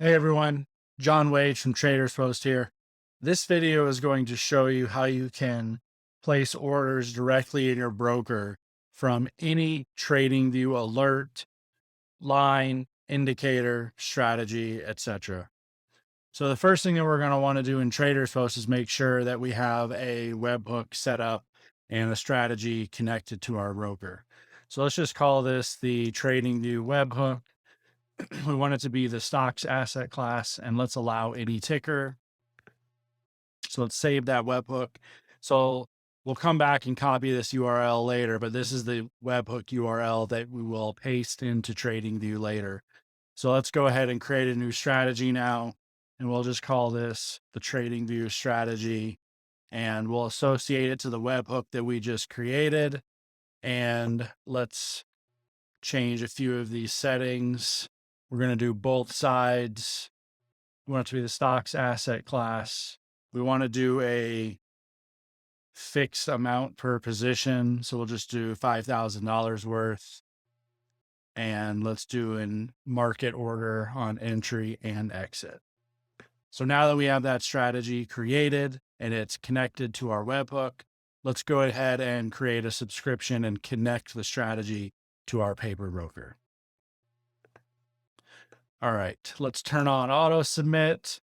Hey everyone, John Wade from TradersPost here. This video is going to show you how you can place orders directly in your broker from any TradingView alert, line, indicator, strategy, etc. So the first thing that we're going to want to do in TradersPost is make sure that we have a webhook set up and a strategy connected to our broker. So let's just call this the TradingView webhook. We want it to be the stocks asset class, and let's allow any ticker. So let's save that webhook. So we'll come back and copy this URL later, but this is the webhook URL that we will paste into TradingView later. So let's go ahead and create a new strategy now, and we'll just call this the TradingView strategy, and we'll associate it to the webhook that we just created. And let's change a few of these settings. We're going to do both sides. We want it to be the stocks asset class. We want to do a fixed amount per position. So we'll just do $5,000 worth. And let's do in market order on entry and exit. So now that we have that strategy created and it's connected to our webhook, let's go ahead and create a subscription and connect the strategy to our paper broker. All right, let's turn on auto submit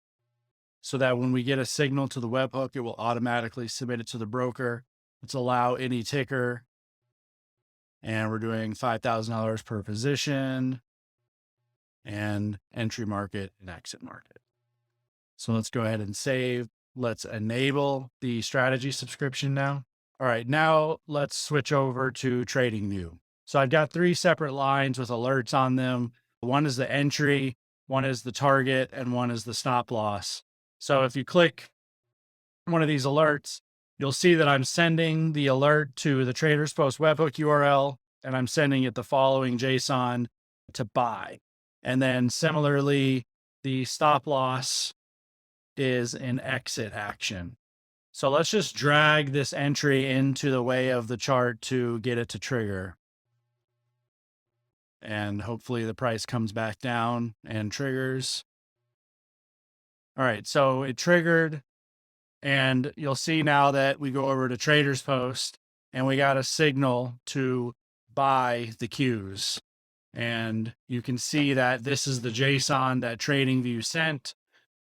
so that when we get a signal to the webhook, it will automatically submit it to the broker. Let's allow any ticker. And we're doing $5,000 per position and entry market and exit market. So let's go ahead and save. Let's enable the strategy subscription now. All right, now let's switch over to TradingView. So I've got 3 separate lines with alerts on them. One is the entry, one is the target, and one is the stop loss. So if you click one of these alerts, you'll see that I'm sending the alert to the TradersPost webhook URL, and I'm sending it the following JSON to buy. And then similarly, the stop loss is an exit action. So let's just drag this entry into the way of the chart to get it to trigger. And hopefully the price comes back down and triggers. All right, so it triggered, and you'll see now that we go over to TradersPost and we got a signal to buy the Qs. And you can see that this is the JSON that TradingView sent,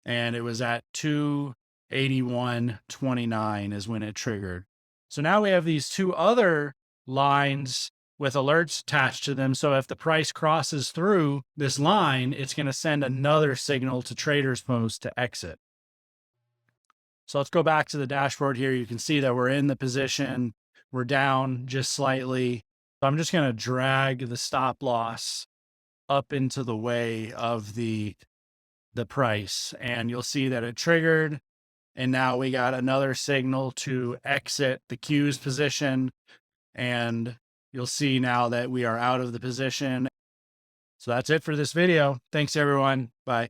and it was at 281.29 is when it triggered. So now we have these 2 other lines with alerts attached to them. So if the price crosses through this line, it's going to send another signal to TradersPost to exit. So let's go back to the dashboard here. You can see that we're in the position. We're down just slightly. So I'm just going to drag the stop loss up into the way of the price, and you'll see that it triggered. And now we got another signal to exit the Qs position, and you'll see now that we are out of the position. So that's it for this video. Thanks everyone. Bye.